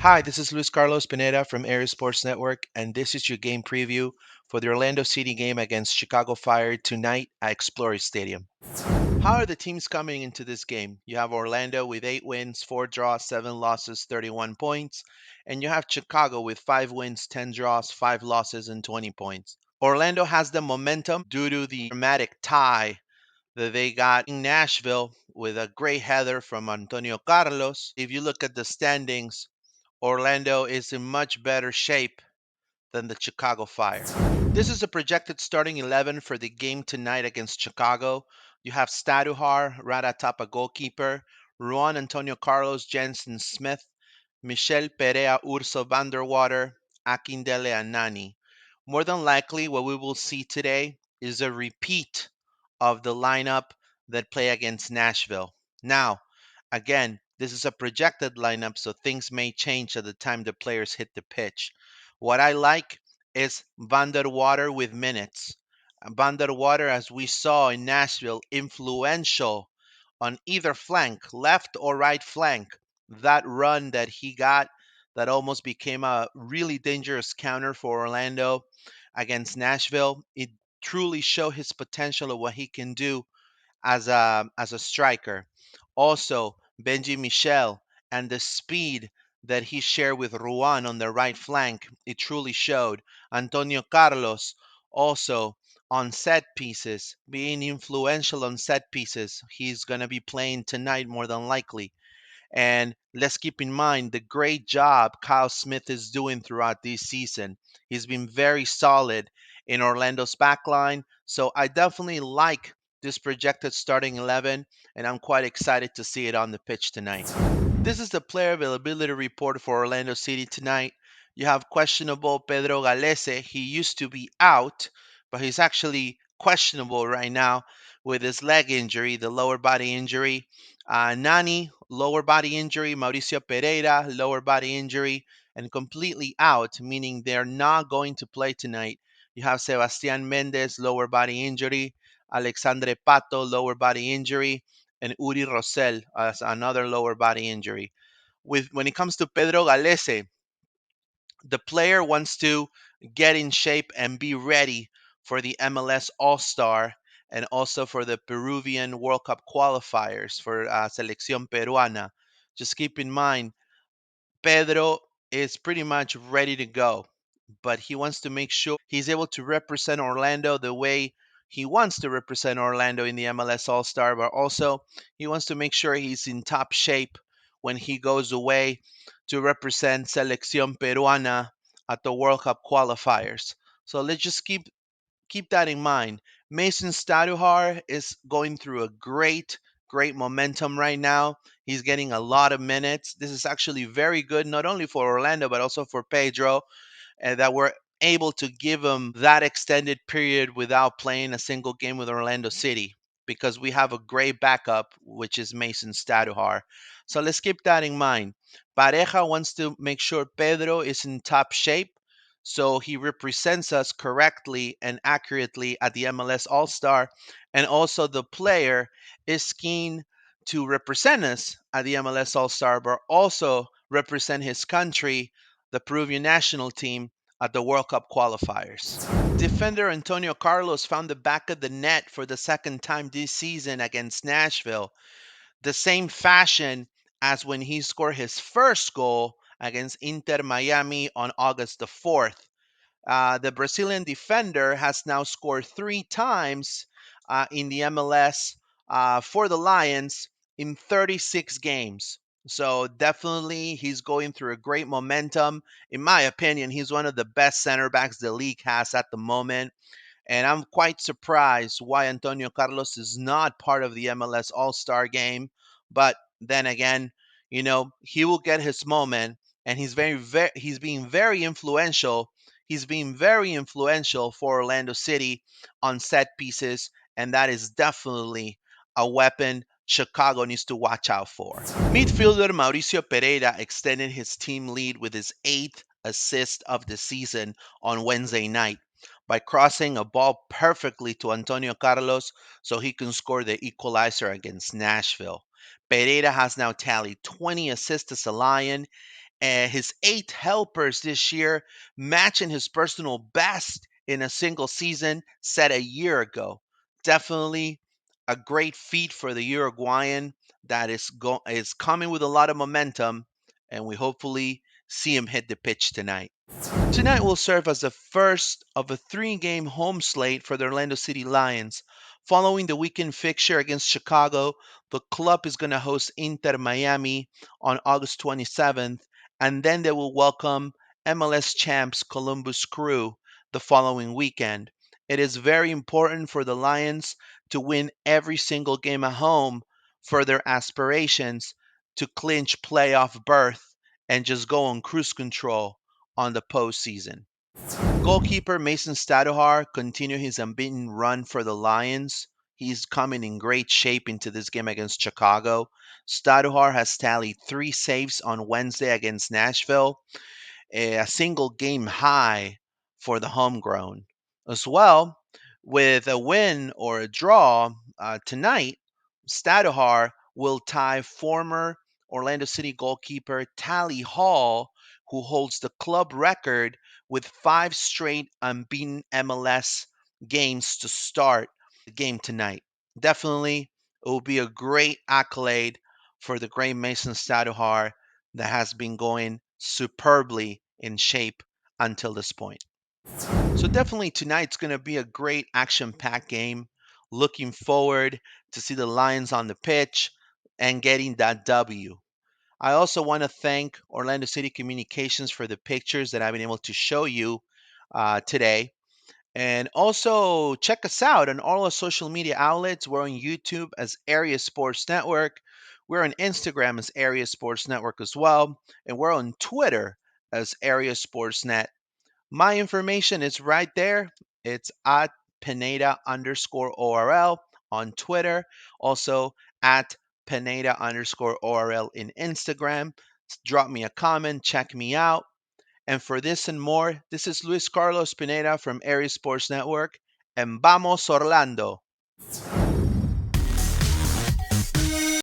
Hi, this is Luis Carlos Pineda from Area Sports Network, and this is your game preview for the Orlando City game against Chicago Fire tonight at Exploria Stadium. How are the teams coming into this game? You have Orlando with 8 wins, 4 draws, 7 losses, 31 points, and you have Chicago with 5 wins, 10 draws, 5 losses, and 20 points. Orlando has the momentum due to the dramatic tie that they got in Nashville with a great header from Antonio Carlos. If you look at the standings, Orlando is in much better shape than the Chicago Fire. This is a projected starting 11 for the game tonight against Chicago. You have Staduhar right atop a goalkeeper, Juan Antonio Carlos Jensen Smith, Michel Perea Urso Vanderwater, Akindele Anani. More than likely, what we will see today is a repeat of the lineup that play against Nashville. Now, again, this is a projected lineup, so things may change at the time the players hit the pitch. What I like is Vanderwater with minutes. Vanderwater, as we saw in Nashville, influential on either flank, left or right flank. That run that he got that almost became a really dangerous counter for Orlando against Nashville. It truly showed his potential of what he can do as a striker. Also, Benji Michel and the speed that he shared with Ruan on the right flank, it truly showed. Antonio Carlos also on set pieces, being influential on set pieces. He's going to be playing tonight more than likely. And let's keep in mind the great job Kyle Smith is doing throughout this season. He's been very solid in Orlando's backline. So I definitely like this projected starting 11, and I'm quite excited to see it on the pitch tonight. This is the player availability report for Orlando City tonight. You have questionable Pedro Galese. He used to be out, but he's actually questionable right now with his leg injury, the lower body injury. Nani, lower body injury. Mauricio Pereira, lower body injury, and completely out, meaning they're not going to play tonight. You have Sebastian Mendez, lower body injury. Alexandre Pato, lower body injury, and Uri Rosell as another lower body injury. With when it comes to Pedro Galese, the player wants to get in shape and be ready for the MLS All Star and also for the Peruvian World Cup qualifiers for Selección Peruana. Just keep in mind, Pedro is pretty much ready to go, but he wants to make sure he's able to represent Orlando the way he wants to represent Orlando in the MLS All Star, but also he wants to make sure he's in top shape when he goes away to represent Selección Peruana at the World Cup qualifiers. So let's just keep that in mind. Mason Staduhar is going through a great momentum right now. He's getting a lot of minutes. This is actually very good, not only for Orlando, but also for Pedro, and that we're able to give him that extended period without playing a single game with Orlando City because we have a great backup, which is Mason Staduhar. So let's keep that in mind. Pareja wants to make sure Pedro is in top shape so he represents us correctly and accurately at the MLS All Star. And also, the player is keen to represent us at the MLS All Star, but also represent his country, the Peruvian national team, at the World Cup qualifiers. Defender Antonio Carlos found the back of the net for the second time this season against Nashville, the same fashion as when he scored his first goal against Inter Miami on August the 4th. The Brazilian defender has now scored 3 times in the MLS for the Lions in 36 games. So definitely he's going through a great momentum. In my opinion, he's one of the best center backs the league has at the moment. And I'm quite surprised why Antonio Carlos is not part of the MLS All Star game. But then again, he will get his moment, and he's being very influential. He's being very influential for Orlando City on set pieces, and that is definitely a weapon Chicago needs to watch out for. Midfielder Mauricio Pereira extended his team lead with his 8th assist of the season on Wednesday night by crossing a ball perfectly to Antonio Carlos so he can score the equalizer against Nashville. Pereira has now tallied 20 assists as a Lion, his 8 helpers this year, matching his personal best in a single season set a year ago. Definitely a great feat for the Uruguayan that is coming with a lot of momentum, and we hopefully see him hit the pitch tonight. Tonight will serve as the first of a 3 game home slate for the Orlando City Lions. Following the weekend fixture against Chicago, the club is going to host Inter Miami on August 27th, and then they will welcome MLS champs Columbus Crew the following weekend. It is very important for the Lions to win every single game at home for their aspirations to clinch playoff berth and just go on cruise control on the postseason. Goalkeeper Mason Staduhar continued his unbeaten run for the Lions. He's coming in great shape into this game against Chicago. Staduhar has tallied 3 saves on Wednesday against Nashville, a single game high for the homegrown. As well, with a win or a draw tonight, Staduhar will tie former Orlando City goalkeeper Tally Hall, who holds the club record with 5 straight unbeaten MLS games to start the game tonight. Definitely, it will be a great accolade for the great Mason Staduhar that has been going superbly in shape until this point. So definitely tonight's going to be a great action-packed game. Looking forward to see the Lions on the pitch and getting that W. I also want to thank Orlando City Communications for the pictures that I've been able to show you today. And also check us out on all our social media outlets. We're on YouTube as Area Sports Network. We're on Instagram as Area Sports Network as well. And we're on Twitter as Area Sports Net. My information is right there. It's at Pineda underscore ORL on Twitter. Also at Pineda underscore ORL in Instagram. Drop me a comment, check me out. And for this and more, this is Luis Carlos Pineda from Aries Sports Network. And vamos Orlando!